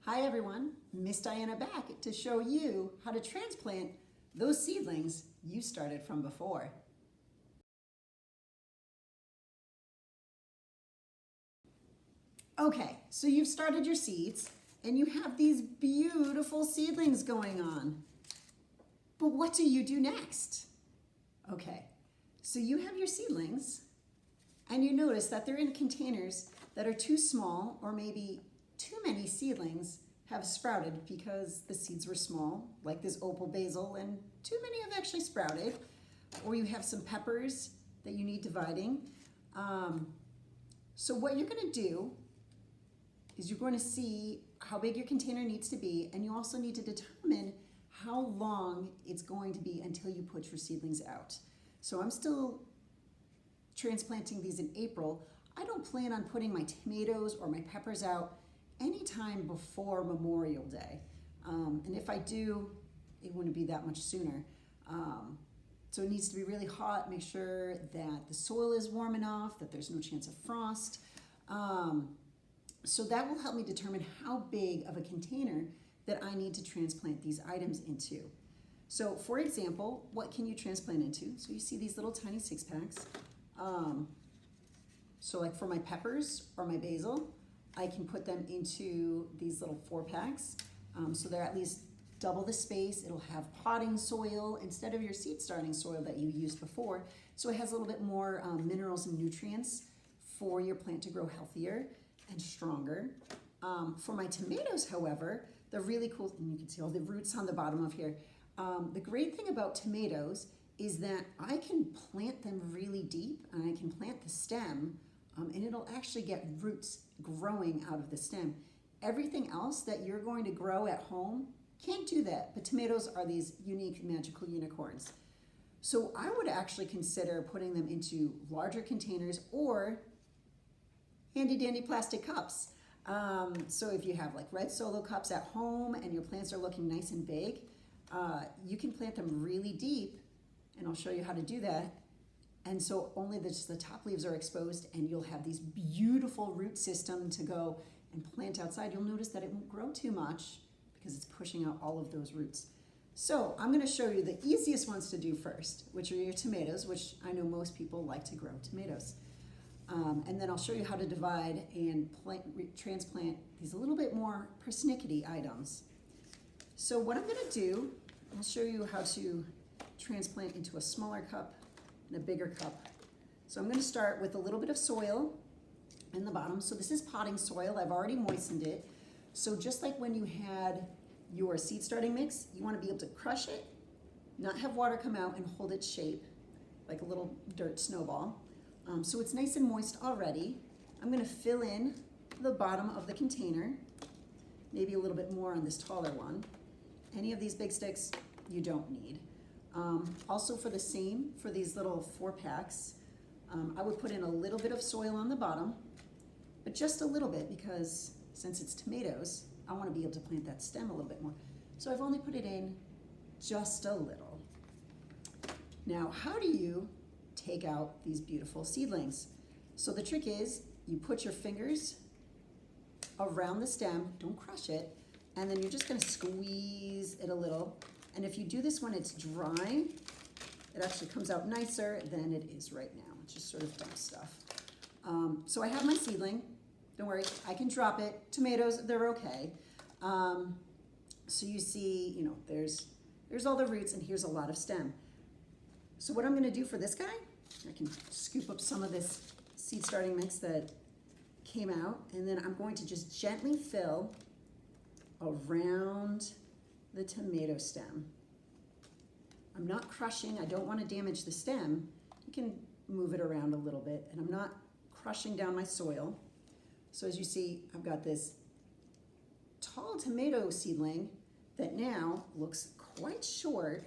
Hi everyone, Miss Diana back to show you how to transplant those seedlings you started from before. Okay, so you've started your seeds and you have these beautiful seedlings going on. But what do you do next? Okay, so you have your seedlings and you notice that they're in containers that are too small, or maybe too many seedlings have sprouted because the seeds were small, like this opal basil, and too many have actually sprouted. Or you have some peppers that you need dividing. So what you're going to do is you're going to see how big your container needs to be, and you also need to determine how long it's going to be until you put your seedlings out. So I'm still transplanting these in April. I don't plan on putting my tomatoes or my peppers out anytime before Memorial Day. And if I do, it wouldn't be that much sooner. So it needs to be really hot. Make sure that the soil is warm enough, that there's no chance of frost. So that will help me determine how big of a container that I need to transplant these items into. So for example, what can you transplant into? So you see these little tiny 6-packs. So like for my peppers or my basil, I can put them into these little 4-packs. So they're at least double the space. It'll have potting soil instead of your seed starting soil that you used before. So it has a little bit more minerals and nutrients for your plant to grow healthier and stronger. For my tomatoes, however, they're really cool. And you can see all the roots on the bottom of here. The great thing about tomatoes is that I can plant them really deep, and I can plant the stem, and it'll actually get roots growing out of the stem. Everything else that you're going to grow at home can't do that, but tomatoes are these unique magical unicorns. So I would actually consider putting them into larger containers or handy dandy plastic cups. So if you have like red Solo cups at home and your plants are looking nice and big, you can plant them really deep, and I'll show you how to do that. And so only just the top leaves are exposed, and you'll have these beautiful root system to go and plant outside. You'll notice that it won't grow too much because it's pushing out all of those roots. So I'm going to show you the easiest ones to do first, which are your tomatoes, which I know most people like to grow tomatoes. And then I'll show you how to divide and transplant these a little bit more persnickety items. So what I'm going to do, I'll show you how to transplant into a smaller cup and a bigger cup. So I'm going to start with a little bit of soil in the bottom. So this is potting soil. I've already moistened it. So just like when you had your seed starting mix, you want to be able to crush it, not have water come out, and hold its shape like a little dirt snowball. So it's nice and moist already. I'm going to fill in the bottom of the container, maybe a little bit more on this taller one. Any of these big sticks you don't need. Also for the same, for these little 4-packs, I would put in a little bit of soil on the bottom, but just a little bit, because since it's tomatoes, I want to be able to plant that stem a little bit more. So I've only put it in just a little. Now, how do you take out these beautiful seedlings? So the trick is you put your fingers around the stem, don't crush it, and then you're just going to squeeze it a little. And if you do this when it's dry, it actually comes out nicer than it is right now. It's just sort of dumb stuff. So I have my seedling. Don't worry, I can drop it. Tomatoes, they're okay. So you see, you know, there's all the roots, and here's a lot of stem. So what I'm going to do for this guy, I can scoop up some of this seed starting mix that came out, and then I'm going to just gently fill around the tomato stem. I'm not crushing. I don't want to damage the stem. You can move it around a little bit, and I'm not crushing down my soil. So as you see, I've got this tall tomato seedling that now looks quite short.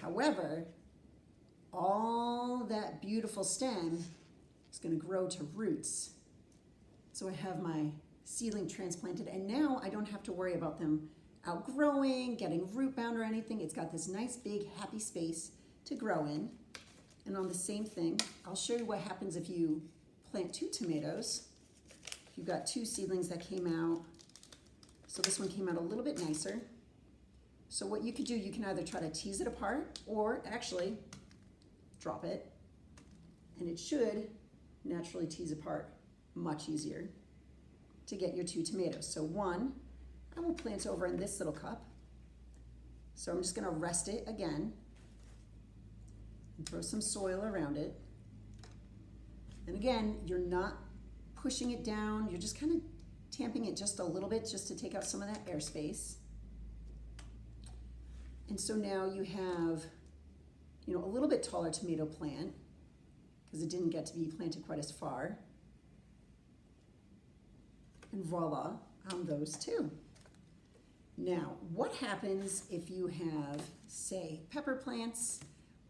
However, all that beautiful stem is going to grow to roots. So I have my seedling transplanted, and now I don't have to worry about them outgrowing, getting root bound or anything. It's got this nice big happy space to grow in. And on the same thing, I'll show you what happens if you plant 2 tomatoes. If you've got two seedlings that came out. So this one came out a little bit nicer. So what you could do, you can either try to tease it apart or actually drop it, and it should naturally tease apart much easier to get your two tomatoes. So one, I will plant over in this little cup. So I'm just gonna rest it again and throw some soil around it. And again, you're not pushing it down, you're just kind of tamping it just a little bit just to take out some of that airspace. And so now you have, you know, a little bit taller tomato plant because it didn't get to be planted quite as far. And voila, on those two. Now, what happens if you have, say, pepper plants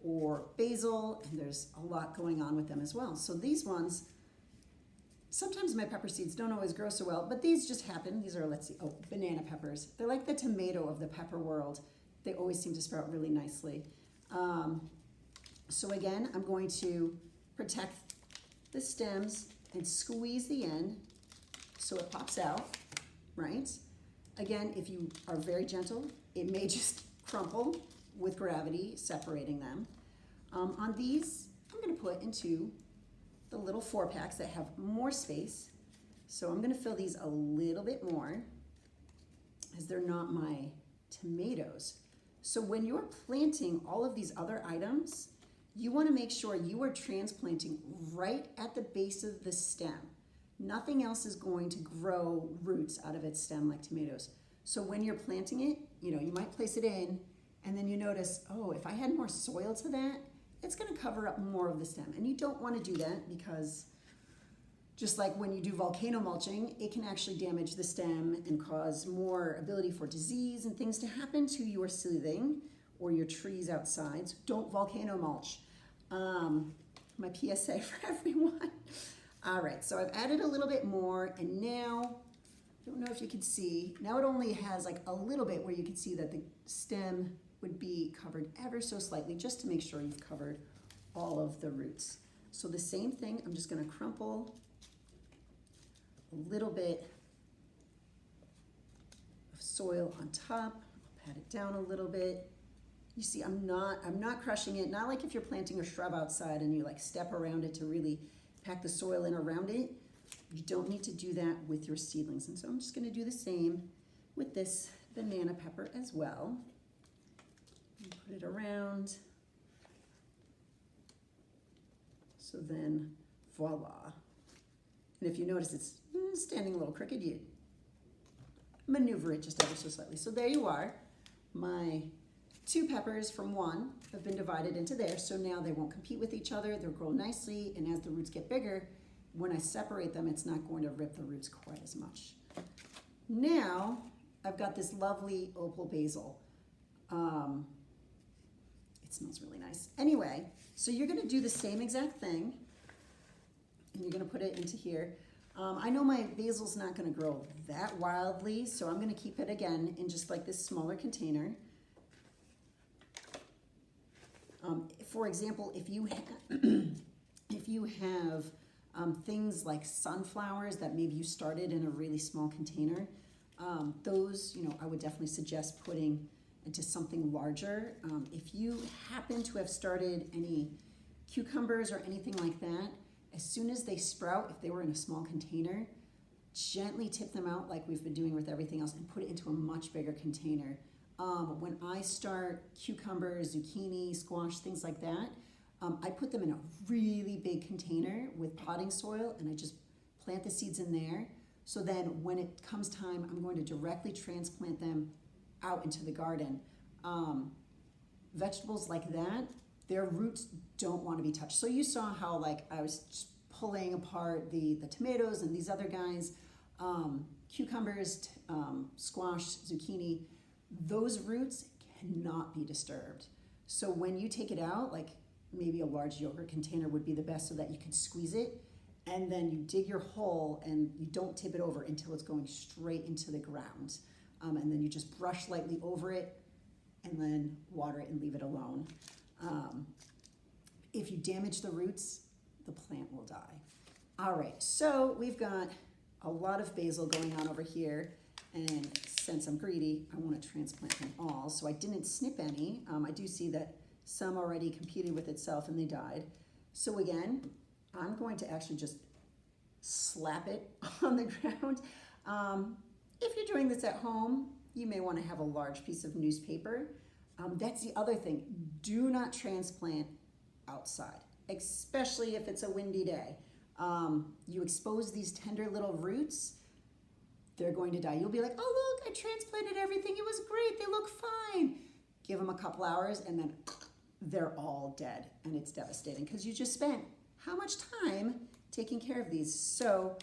or basil, and there's a lot going on with them as well. So these ones, sometimes my pepper seeds don't always grow so well, but these just happen. These are, let's see, oh, banana peppers. They're like the tomato of the pepper world. They always seem to sprout really nicely. So again, I'm going to protect the stems and squeeze the end so it pops out, right? Again, if you are very gentle, it may just crumple with gravity separating them. On these, I'm gonna put into the little 4-packs that have more space. So I'm gonna fill these a little bit more as they're not my tomatoes. So when you're planting all of these other items, you wanna make sure you are transplanting right at the base of the stem. Nothing else is going to grow roots out of its stem like tomatoes. So when you're planting it, you know, you might place it in and then you notice, oh, if I had more soil to that, it's gonna cover up more of the stem. And you don't wanna do that because just like when you do volcano mulching, it can actually damage the stem and cause more ability for disease and things to happen to your seedling or your trees outside. So don't volcano mulch. My PSA for everyone. All right, so I've added a little bit more, and now, I don't know if you can see, now it only has like a little bit where you can see that the stem would be covered ever so slightly, just to make sure you've covered all of the roots. So the same thing, I'm just gonna crumple a little bit of soil on top, I'll pat it down a little bit. You see, I'm not crushing it, not like if you're planting a shrub outside and you like step around it to really pack the soil in around it. You don't need to do that with your seedlings. And so I'm just gonna do the same with this banana pepper as well. And put it around. So then, voila. And if you notice it's standing a little crooked, you maneuver it just ever so slightly. So there you are. My 2 peppers from one have been divided into there, so now they won't compete with each other, they'll grow nicely, and as the roots get bigger, when I separate them, it's not going to rip the roots quite as much. Now, I've got this lovely opal basil. It smells really nice. Anyway, so you're gonna do the same exact thing, and you're gonna put it into here. I know my basil's not gonna grow that wildly, so I'm gonna keep it again in just like this smaller container. For example, if you have things like sunflowers that maybe you started in a really small container, those, you know, I would definitely suggest putting into something larger. If you happen to have started any cucumbers or anything like that, as soon as they sprout, if they were in a small container, gently tip them out like we've been doing with everything else and put it into a much bigger container. When I start cucumbers, zucchini, squash, things like that, I put them in a really big container with potting soil and I just plant the seeds in there. So then when it comes time, I'm going to directly transplant them out into the garden. Vegetables like that, their roots don't want to be touched. So you saw how like I was just pulling apart the tomatoes and these other guys, cucumbers, squash, zucchini, those roots cannot be disturbed. So when you take it out, like maybe a large yogurt container would be the best so that you can squeeze it, and then you dig your hole and you don't tip it over until it's going straight into the ground. And then you just brush lightly over it and then water it and leave it alone. If you damage the roots, the plant will die. All right, so we've got a lot of basil going on over here. And since I'm greedy, I want to transplant them all. So I didn't snip any. I do see that some already competed with itself and they died. So again, I'm going to actually just slap it on the ground. If you're doing this at home, you may want to have a large piece of newspaper. That's the other thing. Do not transplant outside, especially if it's a windy day. You expose these tender little roots, they're going to die. You'll be like, oh look, I transplanted everything. It was great. They look fine. Give them a couple hours and then they're all dead. And it's devastating because you just spent how much time taking care of these. So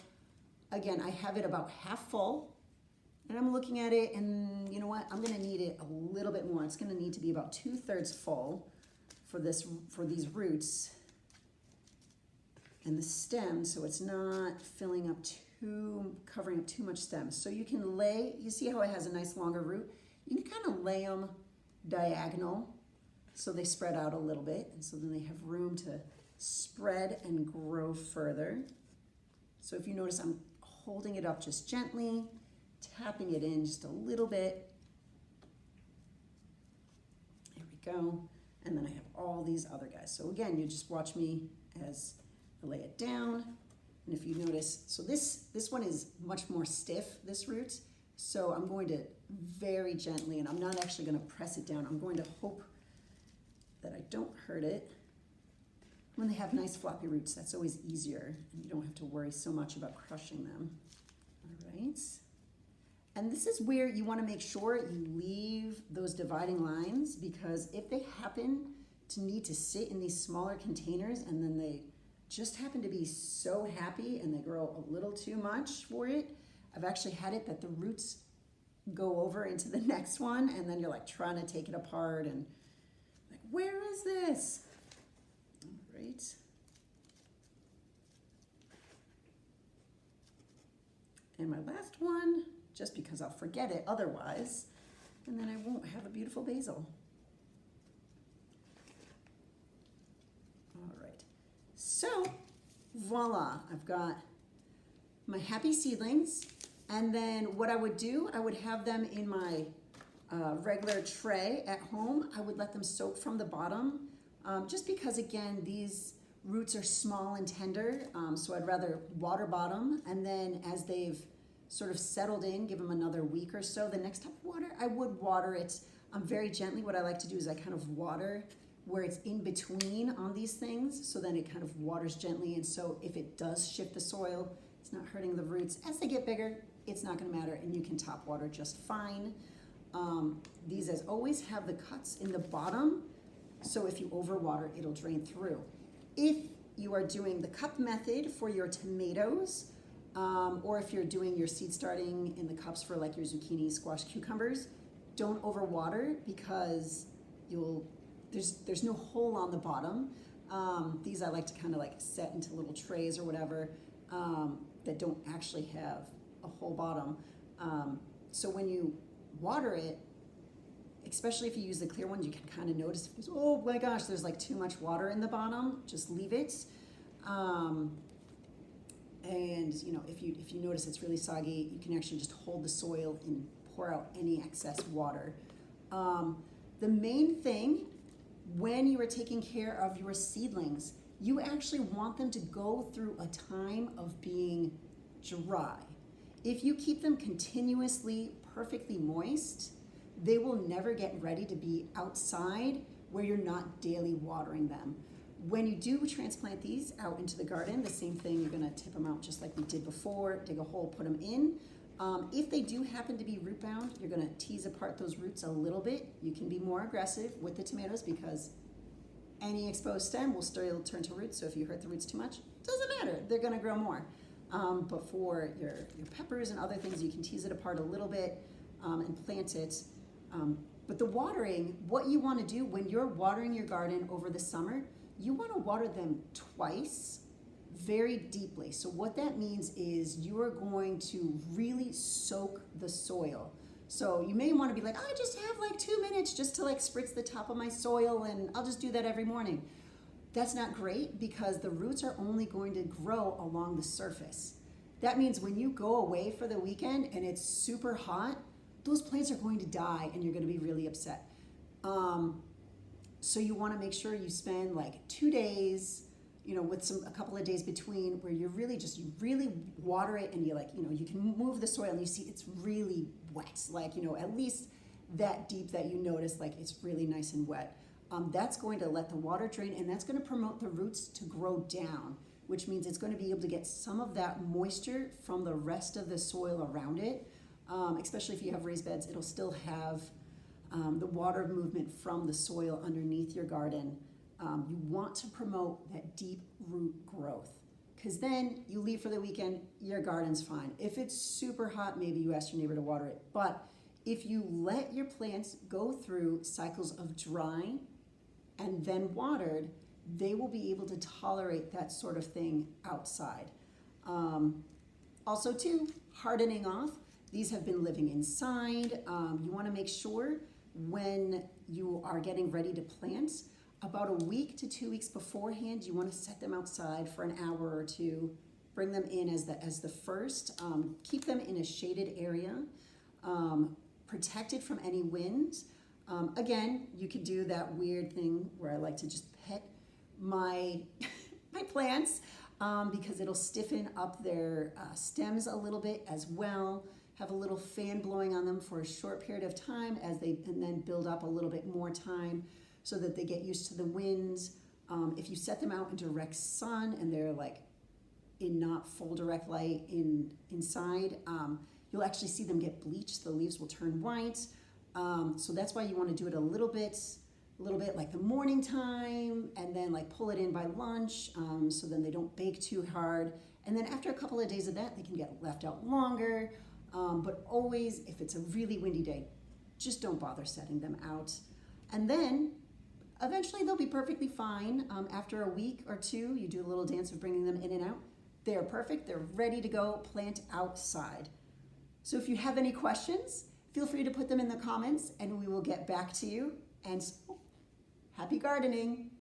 again, I have it about half full and I'm looking at it and you know what? I'm going to need it a little bit more. It's going to need to be about 2/3 full for these roots and the stem, so it's not filling up covering up too much stem. So you can you see how it has a nice longer root? You can kind of lay them diagonal so they spread out a little bit, and so then they have room to spread and grow further. So if you notice, I'm holding it up just gently, tapping it in just a little bit. There we go. And then I have all these other guys. So again, you just watch me as I lay it down. And if you notice, so this one is much more stiff, this root. So I'm going to very gently, and I'm not actually going to press it down. I'm going to hope that I don't hurt it. When they have nice floppy roots, that's always easier, and you don't have to worry so much about crushing them. All right. And this is where you want to make sure you leave those dividing lines, because if they happen to need to sit in these smaller containers and then they just happen to be so happy and they grow a little too much for it, I've actually had it that the roots go over into the next one and then you're like trying to take it apart and like, where is this? All right. And my last one, just because I'll forget it otherwise, and then I won't have a beautiful basil. All right, so voila, I've got my happy seedlings, and then what I would do, I would have them in my regular tray at home. I would let them soak from the bottom, just because again, these roots are small and tender, so I'd rather water bottom, and then as they've sort of settled in, give them another week or so. The next time I water, I would water it very gently. What I like to do is I kind of water where it's in between on these things, so then it kind of waters gently, and so if it does shift the soil, it's not hurting the roots. As they get bigger, it's not gonna matter, and you can top water just fine. These, as always, have the cuts in the bottom, so if you overwater, it'll drain through. If you are doing the cup method for your tomatoes, or if you're doing your seed starting in the cups for like your zucchini, squash, cucumbers, don't overwater because there's no hole on the bottom. These I like to kind of like set into little trays or whatever that don't actually have a whole bottom. So when you water it, especially if you use the clear ones, you can kind of notice if there's, oh my gosh, there's like too much water in the bottom, just leave it. And you know, if you notice it's really soggy, you can actually just hold the soil and pour out any excess water. The main thing when you are taking care of your seedlings, you actually want them to go through a time of being dry. If you keep them continuously perfectly moist, they will never get ready to be outside where you're not daily watering them. When you do transplant these out into the garden, the same thing, you're gonna tip them out just like we did before, dig a hole, put them in. If they do happen to be root bound, you're gonna tease apart those roots a little bit. You can be more aggressive with the tomatoes because any exposed stem will still turn to roots, so if you hurt the roots too much, doesn't matter, they're gonna grow more. But for your peppers and other things, you can tease it apart a little bit and plant it. But the watering, what you wanna do when you're watering your garden over the summer, you wanna water them twice very deeply. So what that means is you are going to really soak the soil. So you may wanna be like, I just have like 2 minutes just to like spritz the top of my soil and I'll just do that every morning. That's not great because the roots are only going to grow along the surface. That means when you go away for the weekend and it's super hot, those plants are going to die and you're going to be really upset. So you want to make sure you spend like 2 days, with a couple of days between, where you really water it, and you can move the soil and you see it's really wet, at least that deep that you notice, like it's really nice and wet. That's going to let the water drain, and that's going to promote the roots to grow down, which means it's going to be able to get some of that moisture from the rest of the soil around it. Especially if you have raised beds, it'll still have the water movement from the soil underneath your garden. You want to promote that deep root growth, because then you leave for the weekend, your garden's fine. If it's super hot, maybe you ask your neighbor to water it. But if you let your plants go through cycles of dry and then watered, they will be able to tolerate that sort of thing outside. Also too, hardening off. These have been living inside. You want to make sure when you are getting ready to plant, about a week to 2 weeks beforehand, you want to set them outside for an hour or two. Bring them in as the first. Keep them in a shaded area, protected from any winds. Again, you could do that weird thing where I like to just pet my my plants, because it'll stiffen up their stems a little bit as well. Have a little fan blowing on them for a short period of time and then build up a little bit more time so that they get used to the winds. If you set them out in direct sun and they're like in not full direct light inside, you'll actually see them get bleached. The leaves will turn white. So that's why you want to do it a little bit like the morning time, and then like pull it in by lunch, so then they don't bake too hard. And then after a couple of days of that, they can get left out longer. But always, if it's a really windy day, just don't bother setting them out. And then eventually they'll be perfectly fine. After a week or two, you do a little dance of bringing them in and out. They're perfect. They're ready to go plant outside. So if you have any questions, feel free to put them in the comments and we will get back to you. And so, happy gardening.